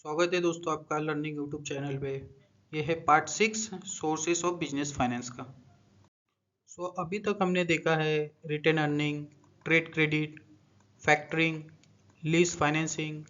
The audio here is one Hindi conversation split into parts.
स्वागत है दोस्तों आपका लर्निंग यूट्यूब चैनल पे। ये है part 6 sources of business finance का। अभी तक हमने देखा है retain earning, trade credit, factoring, lease financing,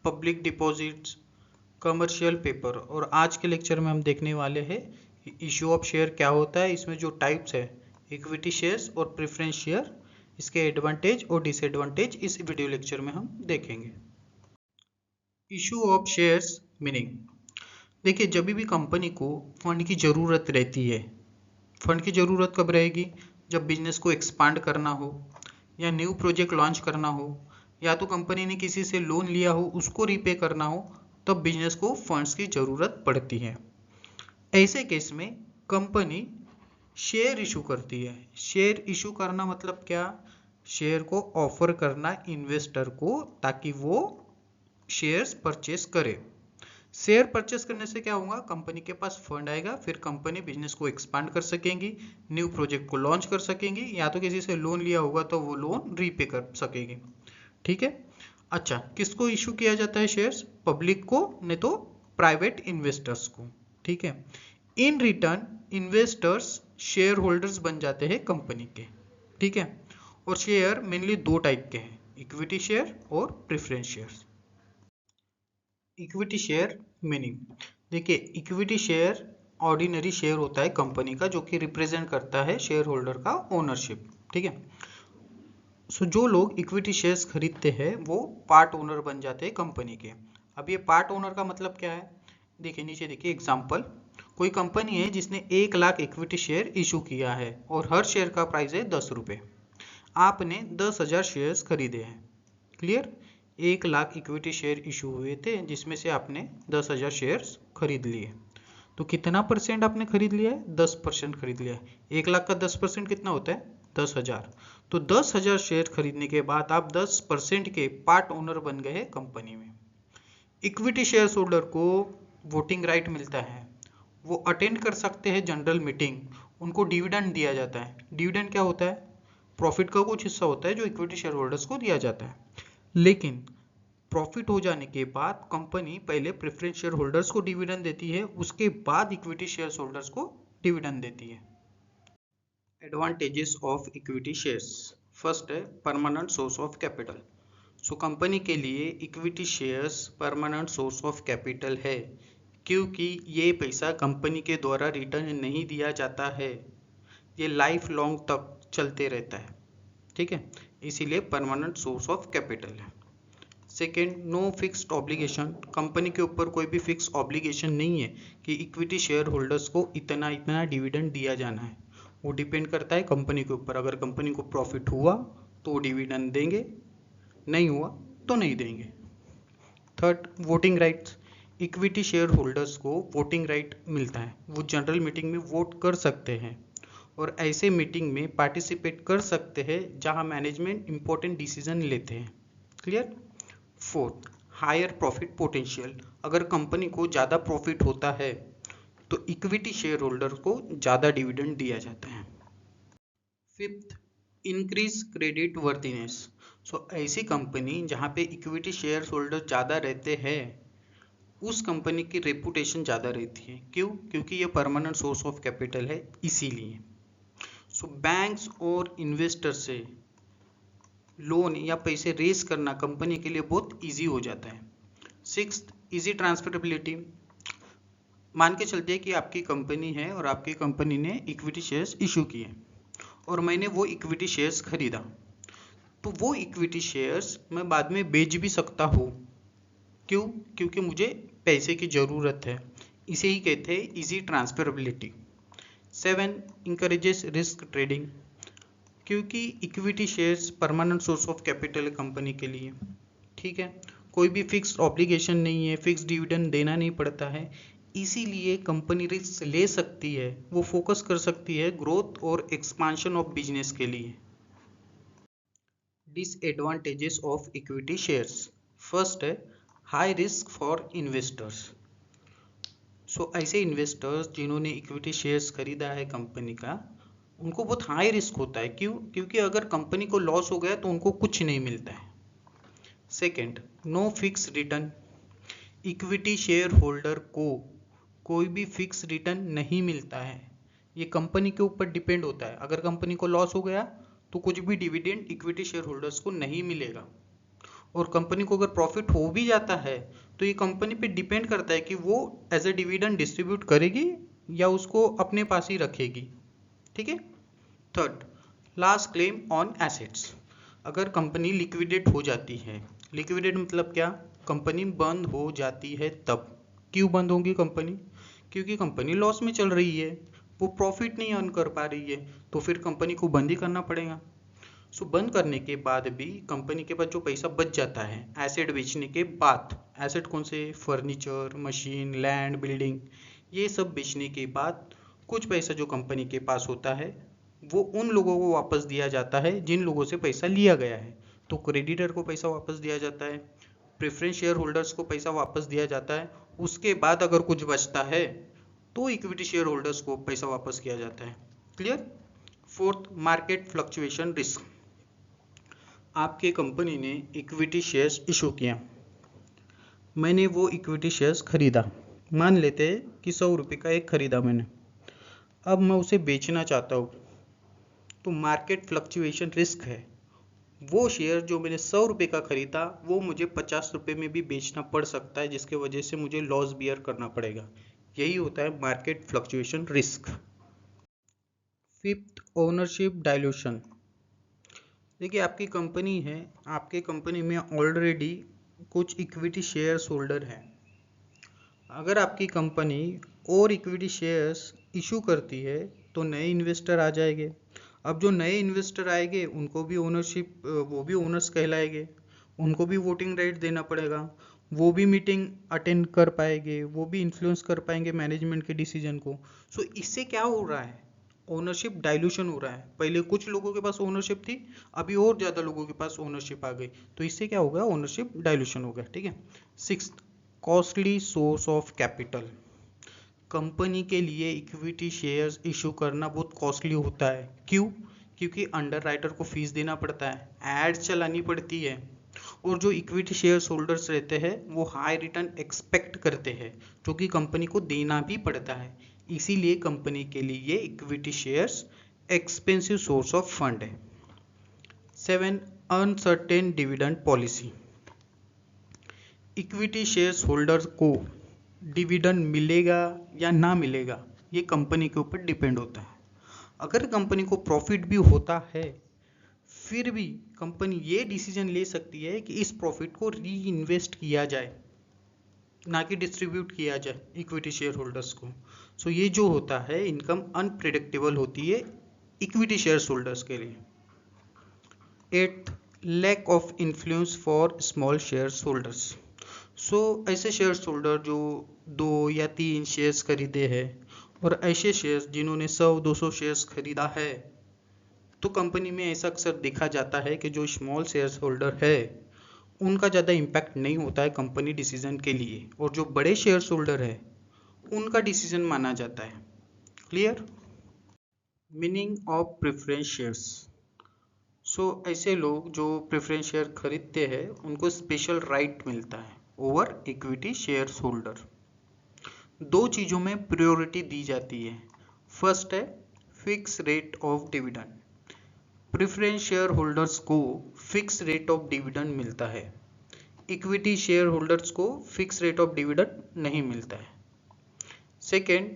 public deposits, commercial paper. और आज के लेक्चर में हम देखने वाले हैं इशू ऑफ शेयर क्या होता है, इसमें जो टाइप्स है इक्विटी शेयर्स और प्रेफरेंस शेयर, इसके एडवांटेज और डिसएडवांटेज इस वीडियो लेक्चर में हम देखेंगे। इशू ऑफ शेयर्स मीनिंग, देखिए जब भी कंपनी को फंड की ज़रूरत रहती है, फंड की ज़रूरत कब रहेगी? जब बिजनेस को एक्सपांड करना हो या न्यू प्रोजेक्ट लॉन्च करना हो या तो कंपनी ने किसी से लोन लिया हो उसको रीपे करना हो, तब बिजनेस को फंड्स की ज़रूरत पड़ती है। ऐसे केस में कंपनी शेयर इशू करती है। शेयर इशू करना मतलब क्या? शेयर को ऑफर करना इन्वेस्टर को ताकि वो शेयर्स परचेस करे। शेयर परचेस करने से क्या होगा? कंपनी के पास फंड आएगा, फिर कंपनी बिजनेस को एक्सपांड कर सकेंगी, न्यू प्रोजेक्ट को लॉन्च कर सकेंगी, या तो किसी से लोन लिया होगा तो वो लोन रीपे कर सकेगी। ठीक है। अच्छा, किसको इशू किया जाता है शेयर्स? पब्लिक को, नहीं तो प्राइवेट इन्वेस्टर्स को। ठीक है। In return investors share holders बन जाते हैं कंपनी के। ठीक है। और शेयर मेनली दो टाइप के हैं, इक्विटी शेयर और preference share. Equity share meaning, देखिए इक्विटी शेयर ऑर्डिनरी शेयर होता है कंपनी का, जो कि रिप्रेजेंट करता है शेयर होल्डर का ओनरशिप। ठीक है। जो लोग इक्विटी शेयर्स खरीदते हैं वो पार्ट ओनर बन जाते हैं कंपनी के। अब ये पार्ट ओनर का मतलब क्या है? देखिए नीचे देखिए एग्जांपल, कोई कंपनी है जिसने 1 लाख इक्विटी शेयर इशू किया है और हर शेयर का प्राइस है 10 रुपये। आपने 10,000 शेयर्स खरीदे हैं। Clear? 1 lakh equity share issue हुए थे जिसमें से आपने 10,000 शेयर्स खरीद लिए। तो कितना परसेंट आपने खरीद लिया है? 10% खरीद लिया है। 1 लाख का 10% कितना होता है? 10,000। तो 10,000 शेयर खरीदने के बाद आप 10% के पार्ट ओनर बन गए हैं कंपनी में। इक्विटी शेयर होल्डर को वोटिंग राइट मिलता है, वो अटेंड कर सकते हैं जनरल मीटिंग, उनको डिविडेंड दिया जाता है। डिविडेंड क्या होता है? प्रॉफिट का कुछ हिस्सा होता है जो इक्विटी शेयर होल्डर्स को दिया जाता है। लेकिन प्रॉफिट हो जाने के बाद कंपनी पहले प्रेफरेंस शेयर होल्डर्स को डिविडेंड देती है, उसके बाद इक्विटी शेयर होल्डर्स को डिविडेंड देती है। Advantages of equity shares, first है permanent source of capital. Company के लिए equity shares permanent source of capital है, क्योंकि ये पैसा कंपनी के द्वारा रिटर्न नहीं दिया जाता है, ये लाइफ लॉन्ग तक चलते रहता है। ठीक है, इसीलिए परमानेंट सोर्स ऑफ कैपिटल है। Second, no fixed obligation, company के ऊपर कोई भी फिक्स ऑब्लिगेशन नहीं है कि इक्विटी शेयर होल्डर्स को इतना इतना डिविडेंड दिया जाना है। वो डिपेंड करता है कंपनी के ऊपर। अगर कंपनी को प्रॉफिट हुआ तो डिविडेंड देंगे, नहीं हुआ तो नहीं देंगे। Third, voting rights, equity share holders को वोटिंग राइट मिलता है, वो जनरल मीटिंग में वोट कर सकते हैं और ऐसे मीटिंग में पार्टिसिपेट कर सकते हैं जहां मैनेजमेंट इंपॉर्टेंट डिसीजन लेते हैं। Clear? Fourth, higher profit potential, अगर कंपनी को ज़्यादा प्रॉफिट होता है तो इक्विटी शेयर होल्डर को ज़्यादा डिविडेंड दिया जाता है। फिफ्थ, इंक्रीज क्रेडिट वर्दीनेस, ऐसी कंपनी जहाँ पे इक्विटी शेयर होल्डर ज़्यादा रहते हैं उस कंपनी की रेपुटेशन ज़्यादा रहती है। क्यों? क्योंकि ये परमानेंट सोर्स ऑफ कैपिटल है, इसीलिए। बैंक्स और इन्वेस्टर से लोन या पैसे रेज करना कंपनी के लिए बहुत इजी हो जाता है। सिक्स्थ, इजी ट्रांसफरेबिलिटी, मान के चलते हैं कि आपकी कंपनी है और आपकी कंपनी ने इक्विटी शेयर्स इशू किए और मैंने वो इक्विटी शेयर्स खरीदा, तो वो इक्विटी शेयर्स मैं बाद में बेच भी सकता हूँ। क्यों? क्योंकि मुझे पैसे की ज़रूरत है, इसे ही कहते हैं easy transferability. 7, encourages risk trading, क्योंकि equity shares permanent source of capital है कंपनी के लिए। ठीक है, कोई भी फिक्स्ड ऑब्लिगेशन नहीं है, फिक्स्ड डिविडेंड देना नहीं पड़ता है, इसीलिए कंपनी रिस्क ले सकती है, वो फोकस कर सकती है ग्रोथ और एक्सपांशन ऑफ बिजनेस के लिए। Disadvantages of equity shares, first है हाई रिस्क फॉर इन्वेस्टर्स। ऐसे इन्वेस्टर्स जिन्होंने इक्विटी शेयर्स खरीदा है कंपनी का, उनको बहुत हाई रिस्क होता है। क्यों? क्योंकि अगर कंपनी को लॉस हो गया तो उनको कुछ नहीं मिलता है। Second, no fix return, equity share holder को कोई भी फिक्स रिटर्न नहीं मिलता है। ये कंपनी के ऊपर डिपेंड होता है। अगर कंपनी को लॉस हो गया तो कुछ भी डिविडेंड इक्विटी शेयर होल्डर्स को नहीं मिलेगा, और कंपनी को अगर प्रॉफिट हो भी जाता है तो ये कंपनी पे डिपेंड करता है कि वो एज ए डिविडेंड डिस्ट्रीब्यूट करेगी या उसको अपने पास ही रखेगी। ठीक है। Third, last claim on assets. अगर कंपनी लिक्विडेट हो जाती है, लिक्विडेट मतलब क्या, कंपनी बंद हो जाती है तब। क्यों बंद होगी कंपनी? क्योंकि कंपनी लॉस में चल रही है, वो प्रॉफिट नहीं अर्न कर पा रही है, तो फिर कंपनी को बंद ही करना पड़ेगा। सो बंद करने के बाद भी कंपनी के पास जो पैसा बच जाता है एसेट बेचने के बाद, एसेट कौन से, फर्नीचर, मशीन, लैंड, बिल्डिंग, ये सब बेचने के बाद कुछ पैसा जो कंपनी के पास होता है वो उन लोगों को वापस दिया जाता है जिन लोगों से पैसा लिया गया है। तो क्रेडिटर को पैसा वापस दिया जाता है, प्रेफरेंस शेयर होल्डर्स को पैसा वापस दिया जाता है। उसके बाद अगर कुछ बचता है तो इक्विटी शेयर होल्डर्स को पैसा वापस किया जाता है। Clear. Fourth, market fluctuation risk. आपके कंपनी ने इक्विटी शेयर्स इशू किया, मैंने वो इक्विटी शेयर्स खरीदा, मान लेते हैं कि 100 रुपये का एक खरीदा मैंने, अब मैं उसे बेचना चाहता हूँ, तो मार्केट फ्लक्चुएशन रिस्क है। वो शेयर जो मैंने 100 रुपये का खरीदा वो मुझे 50 रुपये में भी बेचना पड़ सकता है, जिसके वजह से मुझे लॉस बियर करना पड़ेगा। यही होता है market fluctuation risk. Fifth, ownership dilution. देखिए आपकी कंपनी है, आपके कंपनी में ऑलरेडी कुछ इक्विटी शेयर्स होल्डर हैं। अगर आपकी कंपनी और इक्विटी शेयर्स इशू करती है तो नए इन्वेस्टर आ जाएंगे। अब जो नए इन्वेस्टर आएंगे उनको भी ओनरशिप, वो भी ओनर्स कहलाएंगे, उनको भी वोटिंग राइट देना पड़ेगा, वो भी मीटिंग अटेंड कर पाएंगे, वो भी इन्फ्लुएंस कर पाएंगे मैनेजमेंट के डिसीजन को। सो इससे क्या हो रहा है, ओनरशिप डाइल्यूशन हो रहा है। पहले कुछ लोगों के पास ओनरशिप थी, अभी और ज़्यादा लोगों के पास ओनरशिप आ गई, तो इससे क्या हो गया, ओनरशिप डाइल्यूशन हो गया। ठीक है। Sixth, costly source of capital. Company के लिए इक्विटी शेयर्स इशू करना बहुत कॉस्टली होता है। क्यों? क्योंकि अंडर राइटर को फीस देना पड़ता है, एड्स चलानी पड़ती है, और जो इक्विटी शेयर्स होल्डर्स रहते हैं वो हाई रिटर्न एक्सपेक्ट करते हैं, जो कि कंपनी को देना भी पड़ता है। इसीलिए कंपनी के लिए equity shares expensive source of fund है। 7, uncertain dividend policy. Equity shares holders को डिविडेंड मिलेगा या ना मिलेगा ये कंपनी के ऊपर डिपेंड होता है। अगर कंपनी को प्रॉफिट भी होता है फिर भी कंपनी ये डिसीजन ले सकती है कि इस प्रॉफिट को री इन्वेस्ट किया जाए, ना कि डिस्ट्रीब्यूट किया जाए इक्विटी शेयर होल्डर्स को। सो ये जो होता है इनकम अनप्रिडिक्टेबल होती है इक्विटी शेयर होल्डर्स के लिए। 8, lack of influence for small share holders. So ऐसे शेयर होल्डर जो 2 या 3 शेयर्स खरीदे हैं, और ऐसे शेयर्स जिन्होंने 100-200 शेयर्स खरीदा है, तो कंपनी में ऐसा अक्सर देखा जाता है कि जो स्मॉल शेयर होल्डर है उनका ज़्यादा इम्पैक्ट नहीं होता है कंपनी डिसीजन के लिए, और जो बड़े शेयर होल्डर है उनका डिसीजन माना जाता है। Clear. Meaning of preference shares. So ऐसे लोग जो प्रेफरेंस शेयर खरीदते हैं उनको स्पेशल राइट मिलता है ओवर इक्विटी शेयर होल्डर। 2 चीज़ों में प्रायोरिटी दी जाती है। फर्स्ट है fix rate of dividend. Preference share holders को फिक्स रेट ऑफ डिविडेंड मिलता है, इक्विटी शेयर होल्डर्स को फिक्स रेट ऑफ डिविडेंड नहीं मिलता है। Second,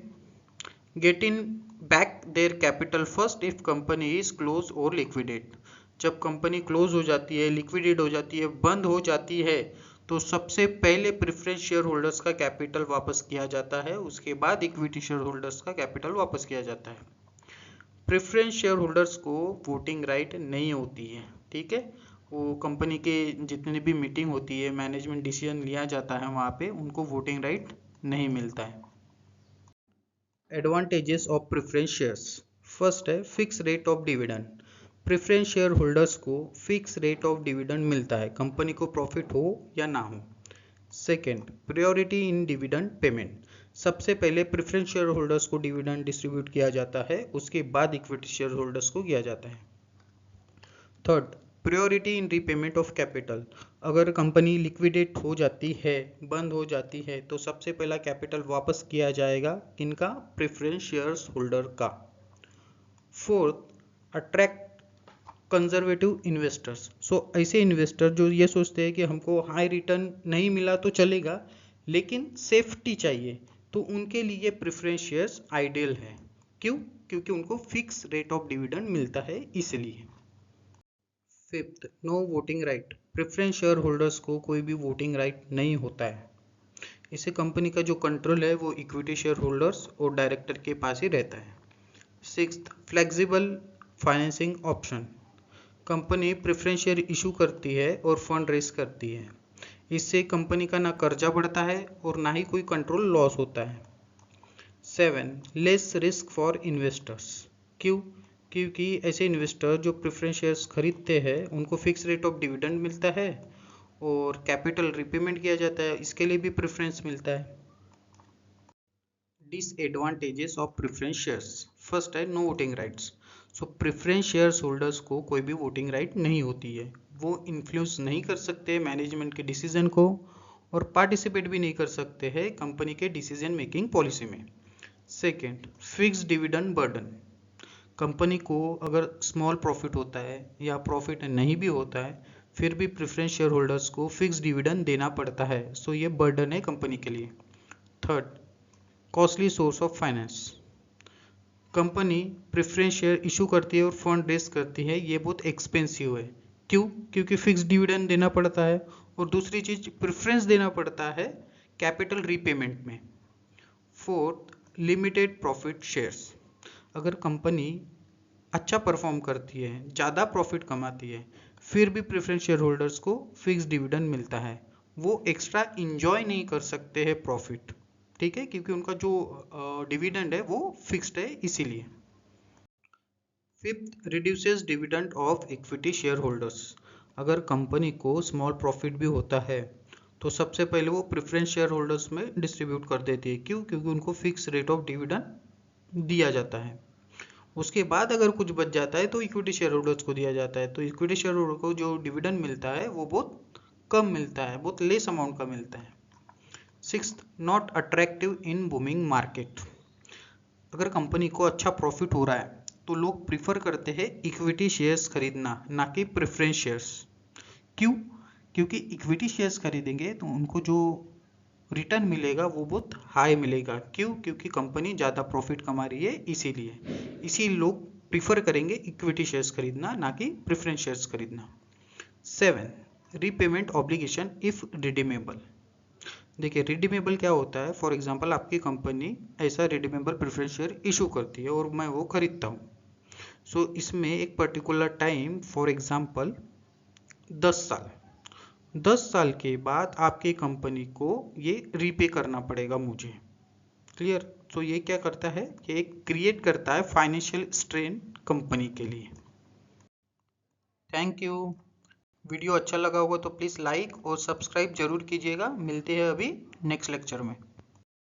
getting back their capital first if company is close और लिक्विडेट। जब कंपनी क्लोज हो जाती है, लिक्विडेट हो जाती है, बंद हो जाती है, तो सबसे पहले प्रेफरेंस शेयर होल्डर्स का कैपिटल वापस किया जाता है, उसके बाद इक्विटी शेयर होल्डर्स का कैपिटल वापस किया जाता है। प्रेफरेंस शेयर होल्डर्स को वोटिंग राइट नहीं होती है। ठीक है। वो कंपनी के जितनी भी मीटिंग होती है, मैनेजमेंट डिसीजन लिया जाता है, वहाँ पे उनको वोटिंग राइट नहीं मिलता है। Advantages of preference shares. First है fix rate of dividend. Preference share holders को फिक्स रेट ऑफ डिविडेंड मिलता है, कंपनी को प्रॉफिट हो या ना हो। Second, priority in dividend payment. सबसे पहले प्रेफरेंस शेयर होल्डर्स को डिविडेंड डिस्ट्रीब्यूट किया जाता है, उसके बाद इक्विटी शेयर होल्डर्स को किया जाता है। Third, priority in repayment of capital. अगर कंपनी लिक्विडेट हो जाती है, बंद हो जाती है, तो सबसे पहला कैपिटल वापस किया जाएगा किनका? प्रेफरेंस शेयर्स होल्डर का। Fourth, attract conservative investors. ऐसे इन्वेस्टर जो ये सोचते हैं कि हमको हाई रिटर्न नहीं मिला तो चलेगा लेकिन सेफ्टी चाहिए, तो उनके लिए प्रेफरेंस शेयर्स आइडियल है। क्यों? क्योंकि उनको फिक्स रेट ऑफ डिविडेंड मिलता है इसलिए। Fifth, no voting right. Preference share holders को कोई भी वोटिंग राइट नहीं होता है। इसे कंपनी का जो कंट्रोल है वो इक्विटी शेयर होल्डर्स और डायरेक्टर के पास ही रहता है। Sixth, flexible financing option. Company preference share issue करती है और फंड रेस करती है। इससे कंपनी का ना कर्जा बढ़ता है और ना ही कोई कंट्रोल लॉस होता है। 7, लेस रिस्क फॉर इन्वेस्टर्स। क्यों? क्योंकि ऐसे इन्वेस्टर जो प्रेफरेंस शेयर्स खरीदते हैं उनको फिक्स रेट ऑफ डिविडेंड मिलता है और कैपिटल रिपेमेंट किया जाता है, इसके लिए भी प्रेफरेंस मिलता है। Disadvantages of preference shares. First है no voting rights. Preference shares holders को कोई भी वोटिंग राइट नहीं होती है, वो इन्फ्लुएंस नहीं कर सकते मैनेजमेंट के डिसीजन को और पार्टिसिपेट भी नहीं कर सकते हैं कंपनी के डिसीजन मेकिंग पॉलिसी में। Second, fix dividend burden. Company को अगर स्मॉल प्रॉफिट होता है या प्रॉफिट नहीं भी होता है फिर भी प्रेफरेंस शेयर होल्डर्स को फिक्स डिविडेंड देना पड़ता है, सो ये बर्डन है कंपनी के लिए। Third, costly source of finance. Company preference share issue करती है और फंड रेस करती है, ये बहुत एक्सपेंसिव है। क्यों? क्योंकि फिक्स डिविडेंड देना पड़ता है और दूसरी चीज प्रेफरेंस देना पड़ता है कैपिटल रीपेमेंट में। Fourth, limited profit shares. अगर कंपनी अच्छा परफॉर्म करती है, ज़्यादा प्रॉफिट कमाती है, फिर भी प्रेफरेंस शेयर होल्डर्स को फिक्स डिविडेंड मिलता है, वो एक्स्ट्रा इंजॉय नहीं कर सकते हैं प्रॉफिट, ठीक है, क्योंकि उनका जो डिविडेंड है वो फिक्स्ड है इसीलिए। Fifth, reduces dividend of equity share holders. अगर कंपनी को स्मॉल प्रॉफिट भी होता है तो सबसे पहले वो प्रेफरेंस शेयर होल्डर्स में डिस्ट्रीब्यूट कर देती है। क्यों? क्योंकि उनको फिक्स रेट ऑफ डिविडेंड दिया जाता है। उसके बाद अगर कुछ बच जाता है तो इक्विटी शेयर होल्डर्स को दिया जाता है, तो इक्विटी शेयर होल्डर को जो डिविडेंड मिलता है वो बहुत कम मिलता है, बहुत लेस अमाउंट का मिलता है। Sixth, not attractive in booming market. अगर कंपनी को अच्छा प्रॉफिट हो रहा है तो लोग प्रीफर करते हैं इक्विटी शेयर्स खरीदना, ना कि प्रेफरेंस शेयर्स। क्यों? क्योंकि इक्विटी शेयर्स खरीदेंगे तो उनको जो रिटर्न मिलेगा वो बहुत हाई मिलेगा। क्यों? क्योंकि कंपनी ज़्यादा प्रॉफिट कमा रही है इसीलिए लोग प्रीफर करेंगे इक्विटी शेयर्स खरीदना, ना कि प्रेफरेंस शेयर्स खरीदना। 7, रीपेमेंट ऑब्लिगेशन इफ रिडीमेबल। देखिए रिडीमेबल क्या होता है? फॉर एग्जांपल आपकी कंपनी ऐसा रिडीमेबल प्रेफरेंस शेयर इशू करती है और मैं वो खरीदता हूँ, सो इसमें एक पर्टिकुलर टाइम, फॉर एग्जांपल 10 साल के बाद आपकी कंपनी को ये रीपे करना पड़ेगा मुझे। क्लियर? तो ये क्या करता है कि एक क्रिएट करता है फाइनेंशियल स्ट्रेन कंपनी के लिए। Thank you. वीडियो अच्छा लगा होगा तो प्लीज़ लाइक और सब्सक्राइब जरूर कीजिएगा। मिलते हैं अभी नेक्स्ट लेक्चर में।